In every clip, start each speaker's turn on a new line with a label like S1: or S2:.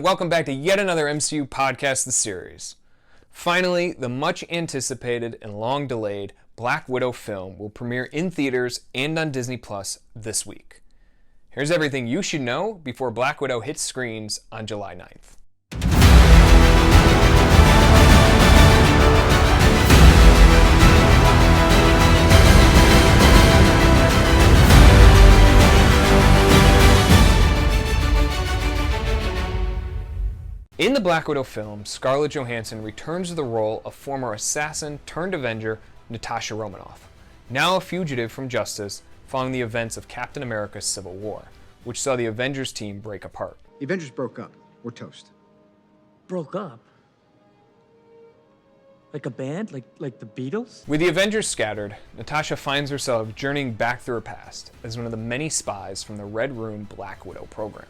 S1: Welcome back to yet another MCU podcast, The Series. Finally, the much anticipated and long delayed Black Widow film will premiere in theaters and on Disney Plus this week. Here's everything you should know before Black Widow hits screens on July 9th. In the Black Widow film, Scarlett Johansson returns to the role of former assassin turned Avenger Natasha Romanoff, now a fugitive from justice following the events of Captain America's Civil War, which saw the Avengers team break apart.
S2: The Avengers broke up. We're toast.
S3: Broke up? Like a band? Like the Beatles?
S1: With the Avengers scattered, Natasha finds herself journeying back through her past as one of the many spies from the Red Room Black Widow program.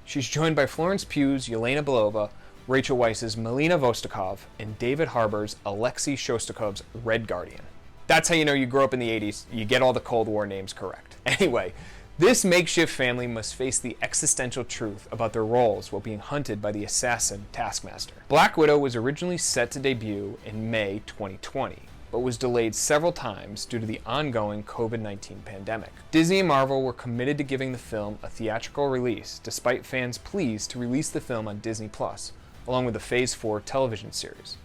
S1: She's joined by Florence Pugh's Yelena Belova, Rachel Weisz's Melina Vostokov, and David Harbour's Alexei Shostakov's Red Guardian. That's how you know you grew up in the 80s, you get all the Cold War names correct. Anyway, this makeshift family must face the existential truth about their roles while being hunted by the assassin Taskmaster. Black Widow was originally set to debut in May 2020, but was delayed several times due to the ongoing COVID-19 pandemic. Disney and Marvel were committed to giving the film a theatrical release, despite fans' pleas to release the film on Disney Plus, along with the Phase 4 television series.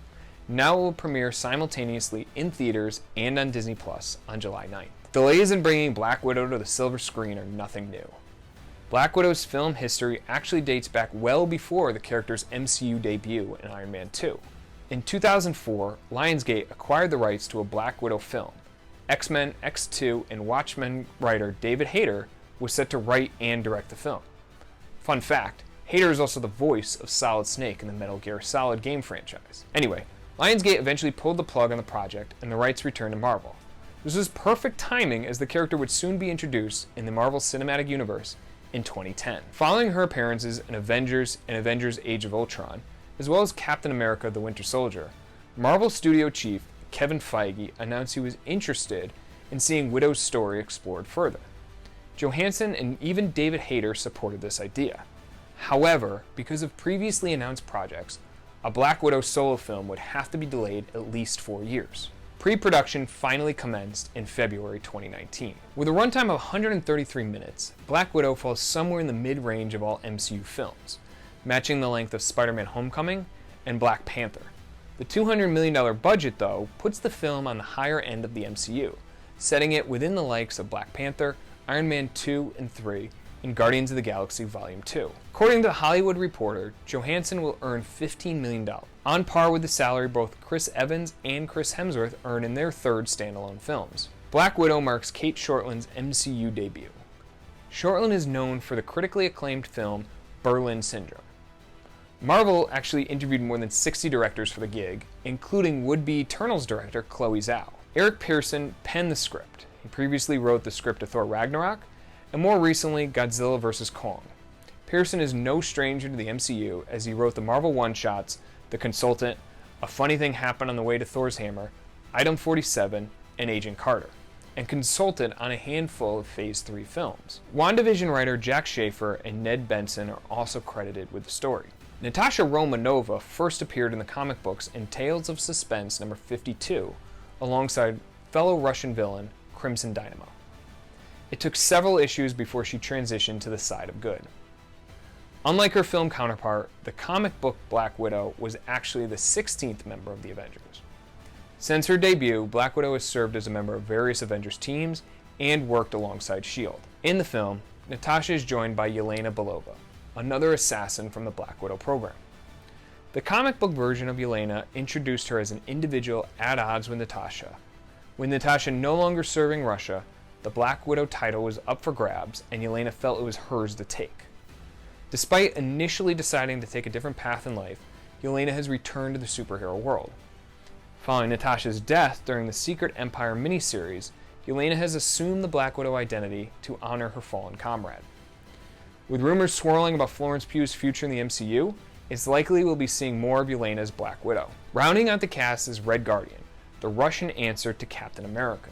S1: Now it will premiere simultaneously in theaters and on Disney Plus on July 9th. Delays in bringing Black Widow to the silver screen are nothing new. Black Widow's film history actually dates back well before the character's MCU debut in Iron Man 2. In 2004, Lionsgate acquired the rights to a Black Widow film. X-Men, X2, and Watchmen writer David Hayter was set to write and direct the film. Fun fact, Hayter is also the voice of Solid Snake in the Metal Gear Solid game franchise. Anyway, Lionsgate eventually pulled the plug on the project and the rights returned to Marvel. This was perfect timing as the character would soon be introduced in the Marvel Cinematic Universe in 2010. Following her appearances in Avengers and Avengers Age of Ultron, as well as Captain America the Winter Soldier, Marvel Studio Chief Kevin Feige announced he was interested in seeing Widow's story explored further. Johansson and even David Hayter supported this idea. However, because of previously announced projects, a Black Widow solo film would have to be delayed at least 4 years. Pre-production finally commenced in February 2019. With a runtime of 133 minutes, Black Widow falls somewhere in the mid-range of all MCU films, matching the length of Spider-Man Homecoming and Black Panther. The $200 million budget, though, puts the film on the higher end of the MCU, setting it within the likes of Black Panther, Iron Man 2 and 3, and Guardians of the Galaxy Volume 2. According to The Hollywood Reporter, Johansson will earn $15 million, on par with the salary both Chris Evans and Chris Hemsworth earned in their third standalone films. Black Widow marks Kate Shortland's MCU debut. Shortland is known for the critically acclaimed film Berlin Syndrome. Marvel actually interviewed more than 60 directors for the gig, including would-be Eternals director Chloe Zhao. Eric Pearson penned the script. He previously wrote the script to Thor Ragnarok, and more recently, Godzilla vs. Kong. Pearson is no stranger to the MCU as he wrote the Marvel one-shots, The Consultant, A Funny Thing Happened on the Way to Thor's Hammer, Item 47, and Agent Carter, and consulted on a handful of Phase 3 films. WandaVision writer Jack Schaefer and Ned Benson are also credited with the story. Natasha Romanova first appeared in the comic books in Tales of Suspense number 52, alongside fellow Russian villain Crimson Dynamo. It took several issues before she transitioned to the side of good. Unlike her film counterpart, the comic book Black Widow was actually the 16th member of the Avengers. Since her debut, Black Widow has served as a member of various Avengers teams and worked alongside S.H.I.E.L.D. In the film, Natasha is joined by Yelena Belova, another assassin from the Black Widow program. The comic book version of Yelena introduced her as an individual at odds with Natasha. With Natasha no longer serving Russia, the Black Widow title was up for grabs and Yelena felt it was hers to take. Despite initially deciding to take a different path in life, Yelena has returned to the superhero world. Following Natasha's death during the Secret Empire miniseries, Yelena has assumed the Black Widow identity to honor her fallen comrade. With rumors swirling about Florence Pugh's future in the MCU, it's likely we'll be seeing more of Yelena's Black Widow. Rounding out the cast is Red Guardian, the Russian answer to Captain America.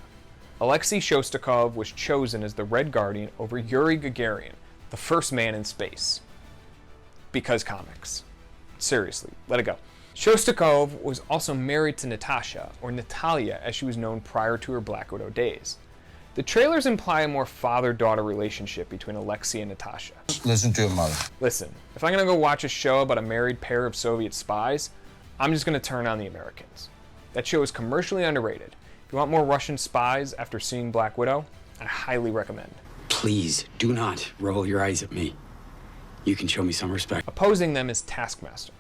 S1: Alexei Shostakov was chosen as the Red Guardian over Yuri Gagarin, the first man in space. because comics. Seriously, let it go. Shostakov was also married to Natasha, or Natalia as she was known prior to her Black Widow days. The trailers imply a more father-daughter relationship between Alexei and Natasha.
S4: Listen to your mother.
S1: Listen, if I'm gonna go watch a show about a married pair of Soviet spies, I'm just gonna turn on The Americans. That show is commercially underrated. If you want more Russian spies after seeing Black Widow, I highly recommend.
S5: Please, do not roll your eyes at me. You can show me some respect.
S1: Opposing them is Taskmaster.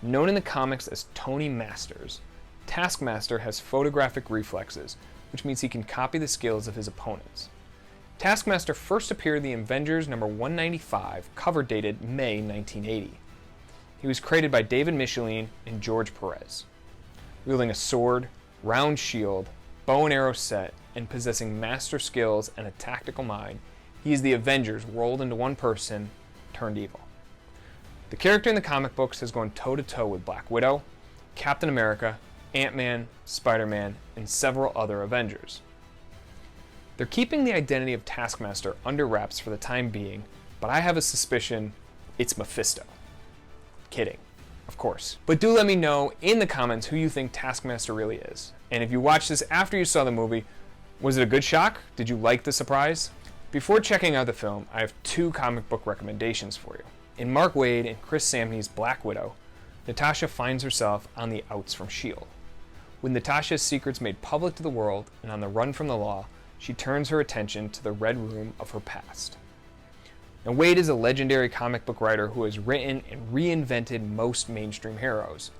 S1: Known in the comics as Tony Masters, Taskmaster has photographic reflexes, which means he can copy the skills of his opponents. Taskmaster first appeared in the Avengers number 195, cover dated May 1980. He was created by David Michelin and George Perez. Wielding a sword, round shield, bow and arrow set, and possessing master skills and a tactical mind, he is the Avengers rolled into one person, turned evil. The character in the comic books has gone toe-to-toe with Black Widow, Captain America, Ant-Man, Spider-Man, and several other Avengers. They're keeping the identity of Taskmaster under wraps for the time being, but I have a suspicion it's Mephisto. Kidding, of course. But do let me know in the comments who you think Taskmaster really is. And if you watched this after you saw the movie, was it a good shock? Did you like the surprise? Before checking out the film, I have 2 comic book recommendations for you. In Mark Waid and Chris Samnee's Black Widow, Natasha finds herself on the outs from S.H.I.E.L.D. With Natasha's secrets made public to the world and on the run from the law, she turns her attention to the Red Room of her past. Now, Waid is a legendary comic book writer who has written and reinvented most mainstream heroes,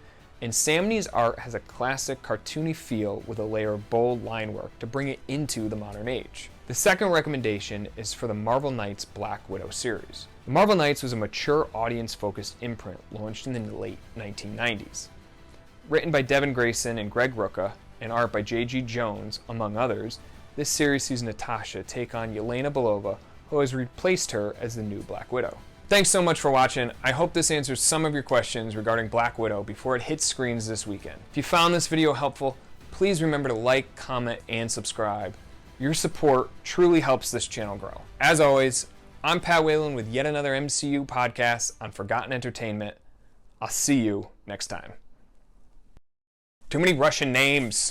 S1: and Samnee's art has a classic cartoony feel with a layer of bold line work to bring it into the modern age. The second recommendation is for the Marvel Knights Black Widow series. The Marvel Knights was a mature audience-focused imprint launched in the late 1990s. Written by Devin Grayson and Greg Rucka, and art by J.G. Jones, among others, this series sees Natasha take on Yelena Belova, who has replaced her as the new Black Widow. Thanks so much for watching. I hope this answers some of your questions regarding Black Widow before it hits screens this weekend. If you found this video helpful, please remember to like, comment, and subscribe. Your support truly helps this channel grow. As always, I'm Pat Whalen with yet another MCU podcast on Forgotten Entertainment. I'll see you next time. Too many Russian names.